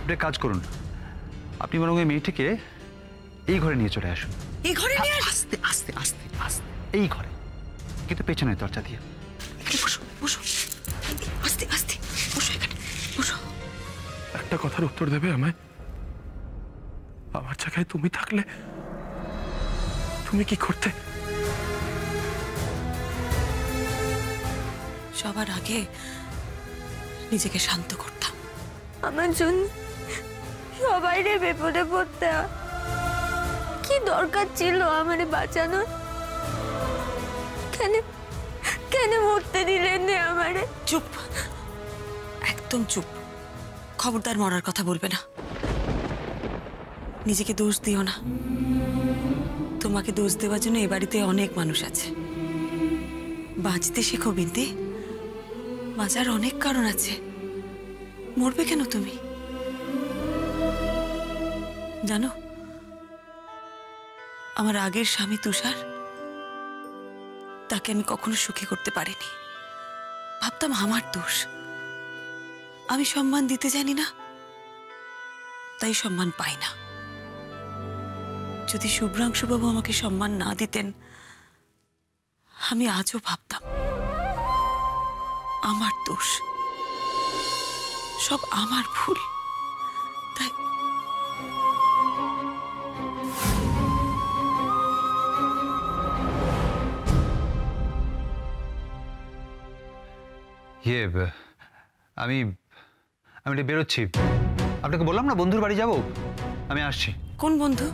আপনি কাজ করুন, আপনি বরং ওই মেয়েটিকে এই ঘরে নিয়ে চলে আসুন। এই ঘরে নিয়ে আস্তে আস্তে আস্তে আস্তে, এই ঘরে, কিন্তু পেছনে দরজা দিয়ে। বসো বসো, আস্তে আস্তে বসো, এখানে বসো। একটা কথার উত্তর দেবে আমায়? আমার জায়গায় তুমি থাকলে তুমি কি করতে? সবার আগে নিজেকে শান্ত করতাম। আমার জন্য সবাই রে বিপদে পড়তে হয়। কি দরকার ছিল আমারে বাঁচানোর? কেন কেন মরতে দিলেন না আমারে? চুপ, একদম চুপ। খবরদার মরার কথা বলবে না। নিজেকে দোষ দিও না। তোমাকে দোষ দেওয়ার জন্য এ বাড়িতে অনেক মানুষ আছে। বাঁচতে শেখো বিন্দি, বাঁচার অনেক কারণ আছে। মরবে কেন তুমি? জানো, আমার আগের স্বামী তুষার, তাকে আমি কখনো সুখী করতে পারিনি। ভাবতাম আমার দোষ, আমি সম্মান দিতে জানি না, তাই সম্মান পাই না। যদি শুভ্রাংশুবাবু আমাকে সম্মান না দিতেন, আমি আজও ভাবতাম আমার দোষ, সব আমার ভুল। তাই আমি বেরোচ্ছি। আপনাকে বললাম না বন্ধুর বাড়ি যাব, আমি আসছি। কোন বন্ধু?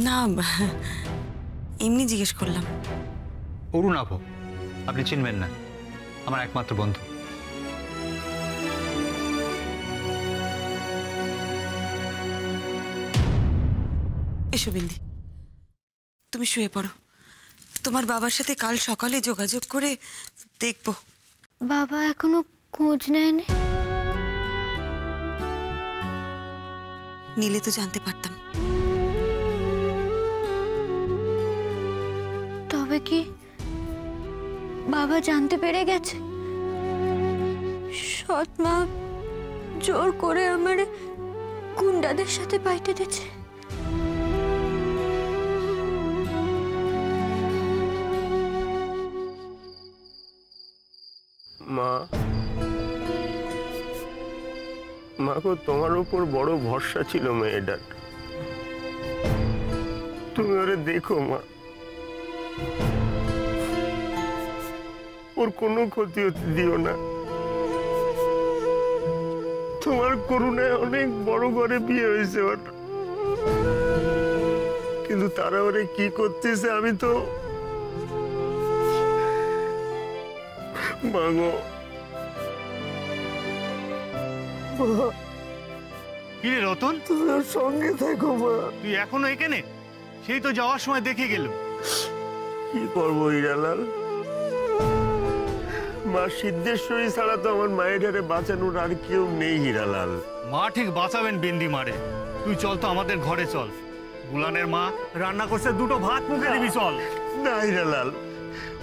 না, এমনি জিজ্ঞেস করলাম। অরুণাভ, আপনি চিনবেন না, আমার একমাত্র বন্ধু। এসো বিন্দি, তুমি শুয়ে পড়ো। তোমার বাবার সাথে কাল সকালে যোগাযোগ করে দেখবো। বাবা এখনো খোঁজ নেয়নি? নিলে তো জানতে পারতাম। তবে কি বাবা জানতে পেরে গেছে? সৎ মা জোর করে আমারে গুন্ডাদের সাথে পাইতে দিচ্ছে। মা, মাগো, তোমার উপর বড় ভরসা ছিল মেয়েটার। তুমি ওরে দেখো মা, ওর কোনো ক্ষতি হতে দিও না। তোমার করুণায় অনেক বড় ঘরে বিয়ে হয়েছে ওর, কিন্তু তারা ওরে কি করতেছে আমি তো। মাগো, কি রে রতন, তুমি ওর সঙ্গে থাকো মা। তুই এখনো এখানে? সেই তো যাওয়ার সময় দেখে গেল। কি করবো হীরালাল, মা সিদ্ধেশ্বরী ছাড়া তো আমার মায়ের হারে বাঁচানোর আর কেউ নেই হীরালাল। মা ঠিক বাঁচাবেন বিন্দি মারে। তুই চল তো আমাদের ঘরে চল, বুলানের মা রান্না করছে, দুটো ভাত মুখে দিবি, চল। না হীরালাল,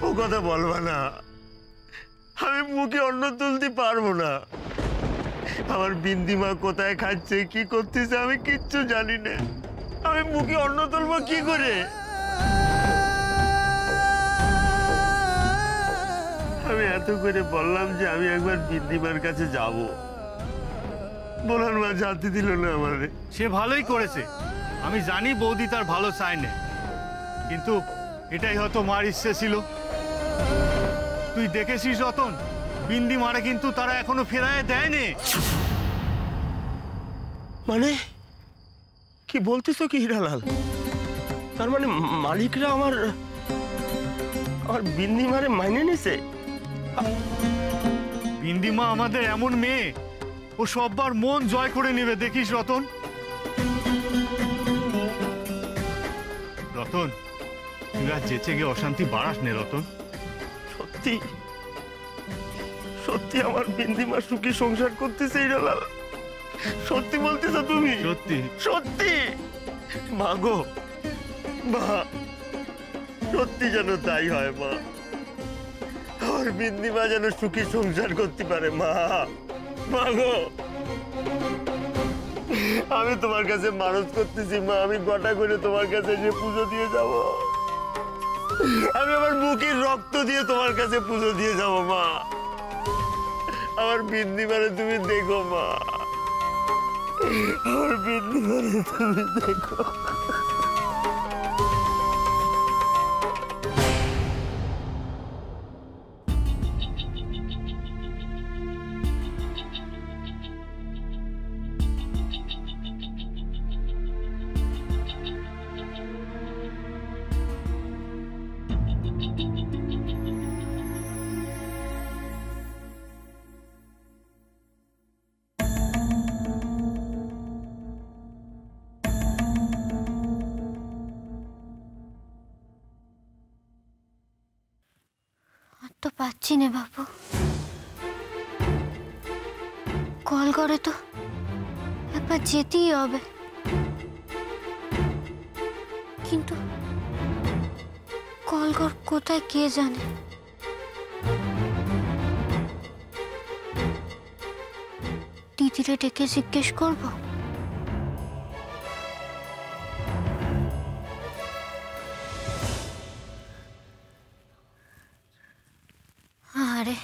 ও কথা বলবা না, আমি মুখে অন্ন তুলতে পারবো না। আমার বিন্দি মা কোথায় খাচ্ছে, কি করতেছে আমি কিচ্ছু জানি না। আমি মুখে অন্ন তুলবো কি করে? আমি এত করে বললাম যে আমি একবার বিন্দিমার কাছে যাব, বলার মা জানতে দিল না আমারে। সে ভালোই করেছে, আমি জানি বৌদি তার ভালো চায় না, কিন্তু এটাই হয়তো মার ইচ্ছে ছিল। তুই দেখেছিস রতন, বিন্দি মারে কিন্তু তারা এখনো ফেরায় দেয়নি। মানে কি বলতেছো কি হীরালাল? তার মানে মালিকরা আমার বিন্দি মারে মাইনে নিছে? বিন্দি মা আমাদের এমন মেয়ে, ও সববার মন জয় করে নেবে, দেখিস রতন। রতন, তুই আর যেচে গিয়ে অশান্তি বাড়াস নে রতন। সত্যি সত্যি আমার বিন্দিমা সুখী সংসার করতেছে হীরালাল? সত্যি বলতেছো তুমি? সত্যি সত্যি? মা গো, মা, সত্যি যেন তাই হয় মা। আমার বিন্দিমা যেন সুখী সংসার করতে পারে মা। মা গো, আমি তোমার কাছে মানত করতেছি মা, আমি গোটা করে তোমার কাছে এসে পুজো দিয়ে যাব। আমি আমার বুকের রক্ত দিয়ে তোমার কাছে পুজো দিয়ে যাব মা। আমার বিন্দি মানে তুমি দেখো মা, আমার বিন্দি মানে তুমি দেখো। তো পাচ্ছি না বাবু, কল করে তো একবার যেতেই হবে, কিন্তু কল কর কোথায় কে জানে। দিদিরে ডেকে জিজ্ঞেস করবো। আরে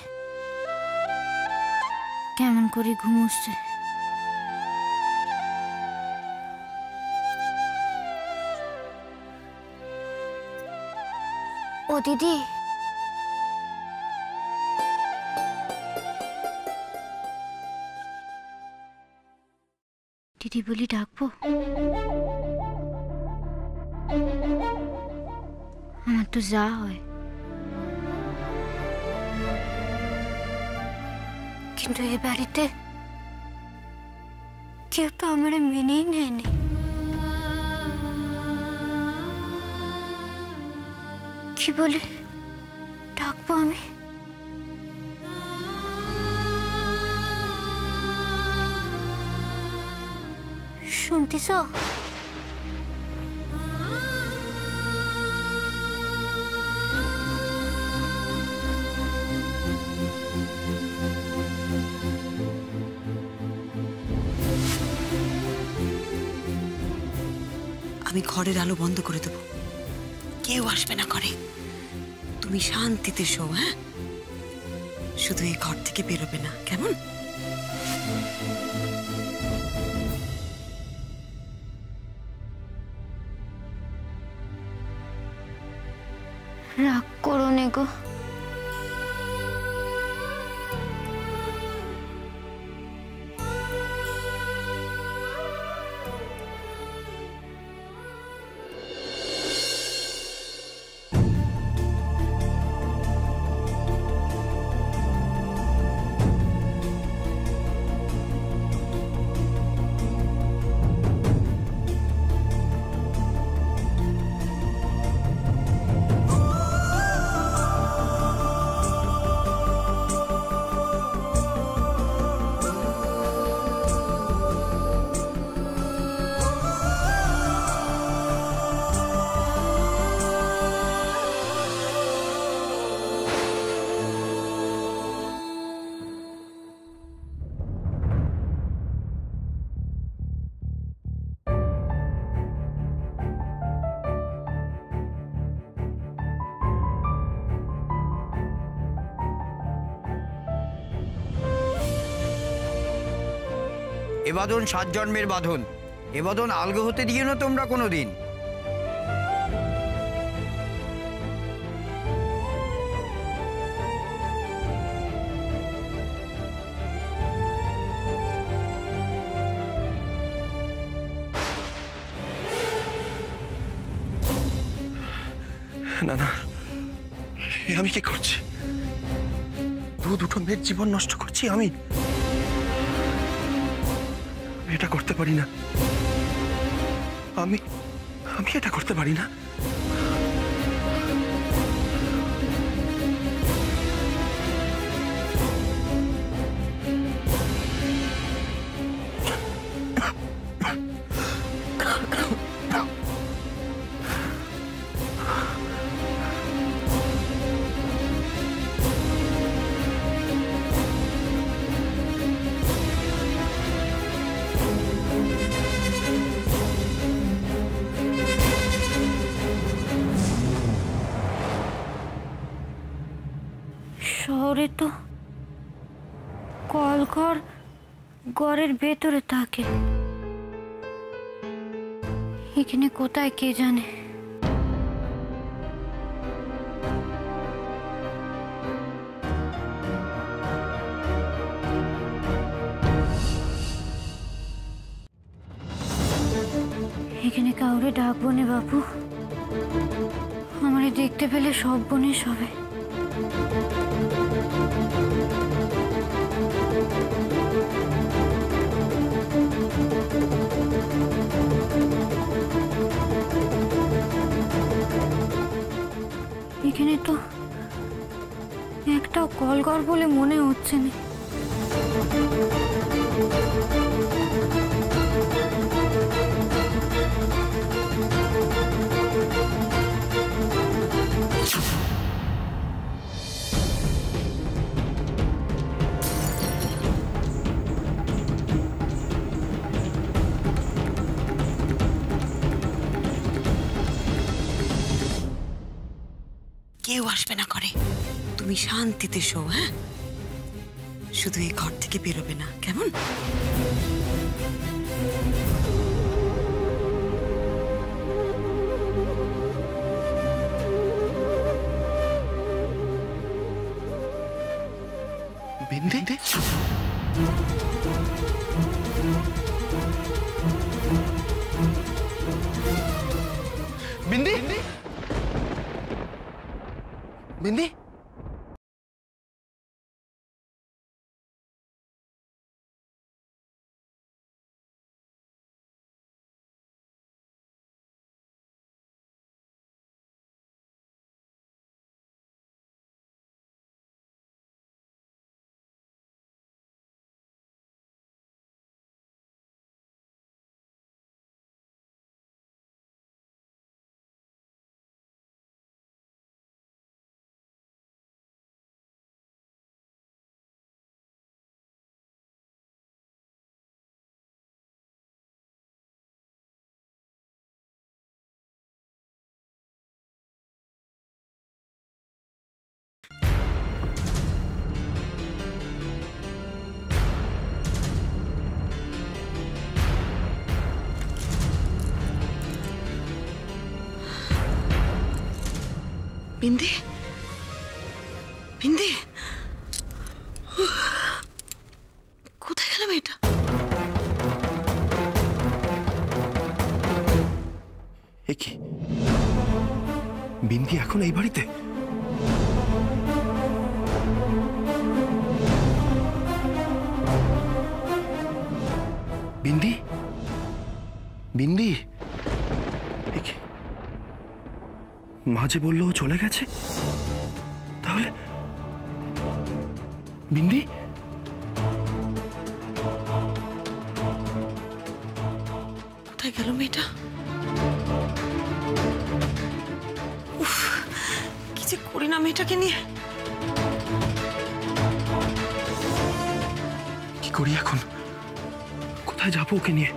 কেমন করে ঘুমোচ্ছে। ও দিদি, দিদি বলি ডাকবো? আমার তো যা হয়, কিন্তু এ বাড়িতে কেউ তো আমার মেনেই নেয়নি। কি বলে ডাকবো আমি? শুনতেছ? আমি ঘরের আলো বন্ধ করে দেবো, কেউ আসবে না ঘরে। তুমি শান্তিতে শো, হ্যাঁ? শুধু এই ঘর থেকে বেরোবে না, কেমন? রাগ করো নে গো। এ বাঁধন 7 জন্মের বাঁধন, এ বাঁধন আলগো হতে দিও না তোমরা কোনোদিন। না না, এ আমি কি করছি? দুটো মেয়ের জীবন নষ্ট করছি আমি। এটা করতে পারি না, আমি এটা করতে পারি না। শহরে তো কলঘর ঘরের ভেতরে থাকে, এখানে কোথায় কে জানে। এখানে কাউরে ডাকবো না বাবু, আমারে দেখতে পেলে সব বনে সবে। এখানে তো একটাও কলঘর বলে মনে হচ্ছে না। কেউ আসবে না করে, তুমি শান্তিতে শো। হ্যাঁ, শুধু এই ঘর থেকে বেরোবে না, কেমন? বিন্দি, বিন্দি, বিন্দি, বিন্দি, বিন্দি, কোথায় গেল মেয়েটা? এ কি, বিন্দি এখন এই বাড়িতে? বিন্দি, বিন্দি, এ কি, মা যে বললো ও চলে গেছে, তাহলে বিন্দি? কোথায় গেল মেয়েটা? উফ, কি যে করি না মেয়েটাকে নিয়ে। কি করি এখন? কোথায় যাবো ওকে নিয়ে?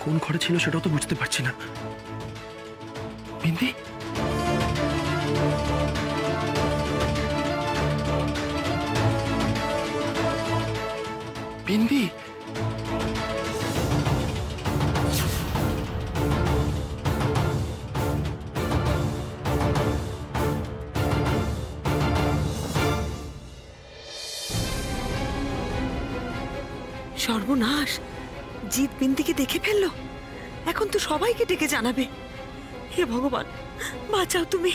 কোন ঘরে ছিল সেটাও তো বুঝতে পারছি না। বিন্দি, বিন্দি, সর্বনাশ, জিৎ বিন্দিকে দেখে ফেললো। এখন তো সবাইকে ডেকে জানাবে। হে ভগবান, বাঁচাও তুমি,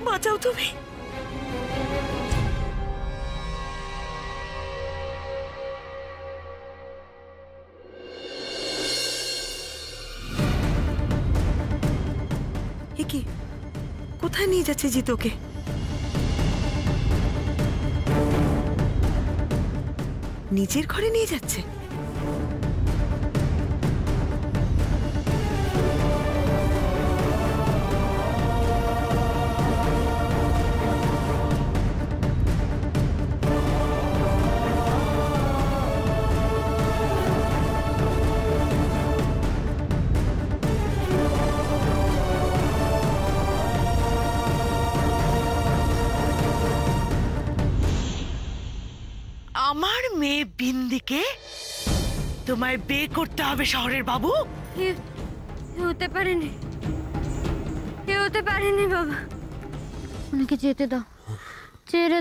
বাঁচাও তুমি। এ কি, কোথায় নিয়ে যাচ্ছে জিৎ ওকে? নিজের ঘরে নিয়ে যাচ্ছে? মেয়ে বিন্দিকে তোমায় বিয়ে করতে হবে শহরের বাবু? হতে পারেনি, হতে পারেনি বাবা, ওনাকে যেতে দাও, ছেড়ে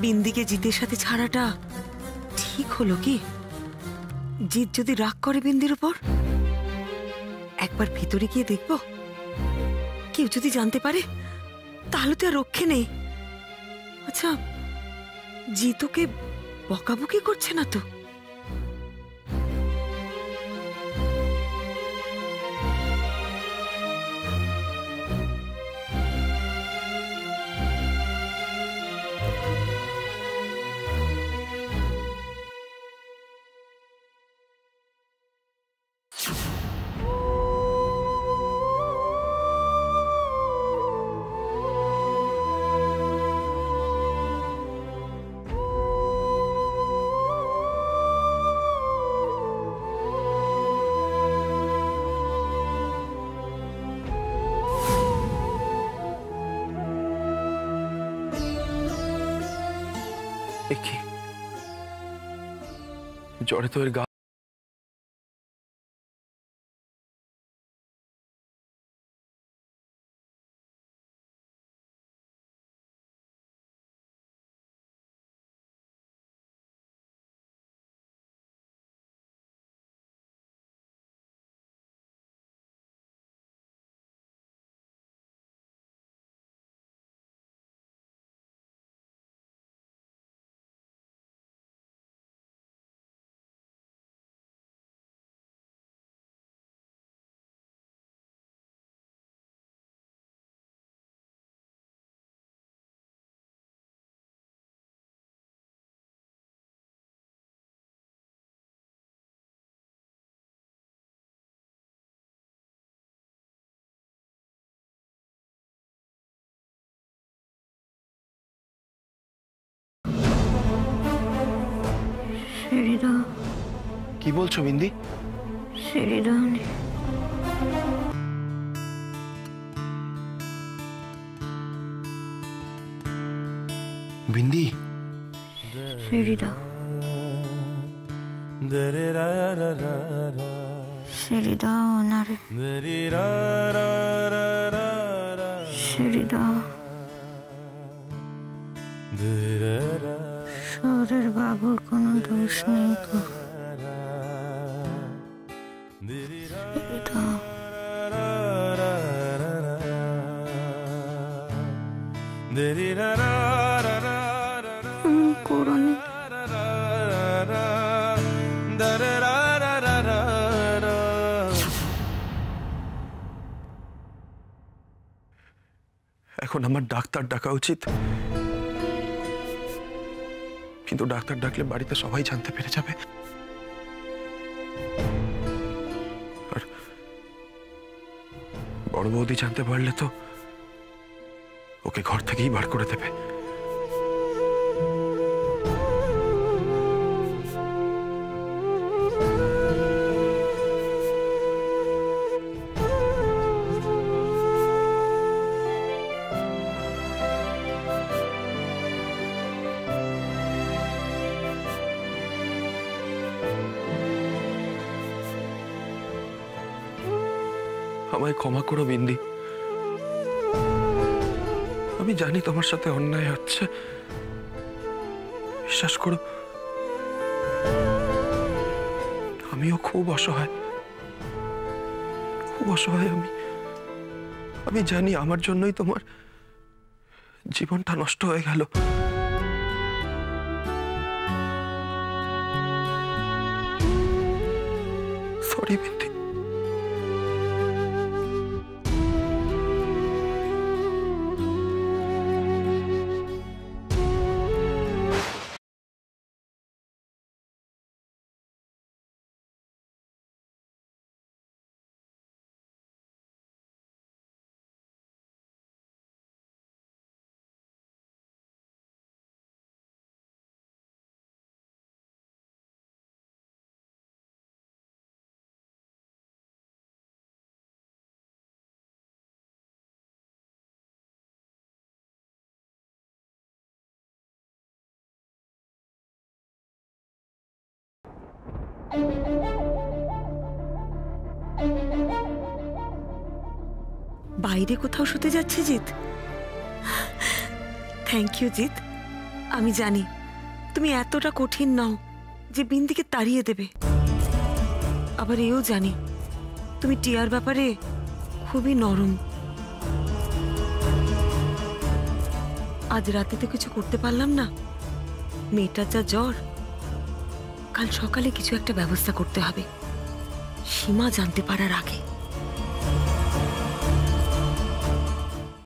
বিন্দিকে জিতের সাথে ছাড়াটা ঠিক হলো কি? জিত যদি রাগ করে বিন্দির উপর, একবার ভিতরে গিয়ে দেখবো। কেউ যদি জানতে পারে তাহলে তো আর রক্ষে নেই। আচ্ছা, জিত ওকে বকাবকি করছে না তো? কি জ্বরে তো এর গা। ছেড়ে দাও। কি বলছো বিন্দি? ছেড়ে দাও। বিন্দি ছেড়ে দাও, ছেড়ে দাও ওনারে, ছেড়ে দাও। শহরের বাবুর কোনো দোষ নেই তো, ছেড়ে দাও। করোনি। এখন আমার ডাক্তার ডাকা উচিত, কিন্তু ডাক্তার ডাকলে বাড়িতে সবাই জানতে পেরে যাবে। আর বড় বৌদি জানতে পারলে তো ওকে ঘর থেকেই বার করে দেবে। আমায় ক্ষমা করো বিন্দি, আমি জানি তোমার সাথে অন্যায় হচ্ছে, বিশ্বাস করো আমিও খুব অসহায়, খুব অসহায়। আমি জানি আমার জন্যই তোমার জীবনটা নষ্ট হয়ে গেল। সরি বিন্দি। বাইরে কোথাও শুতে যাচ্ছে জিৎ? Thank you Jeet. আমি জানি তুমি এতটা কঠিন নও যে বিন্দিকে তাড়িয়ে দেবে। আবার এও জানি তুমি টিয়ার ব্যাপারে খুবই নরম। আজ রাতে তো কিছু করতে পারলাম না, মেয়েটার যা জ্বর, কাল সকালে কিছু একটা ব্যবস্থা করতে হবে, সীমা জানতে পারার আগে।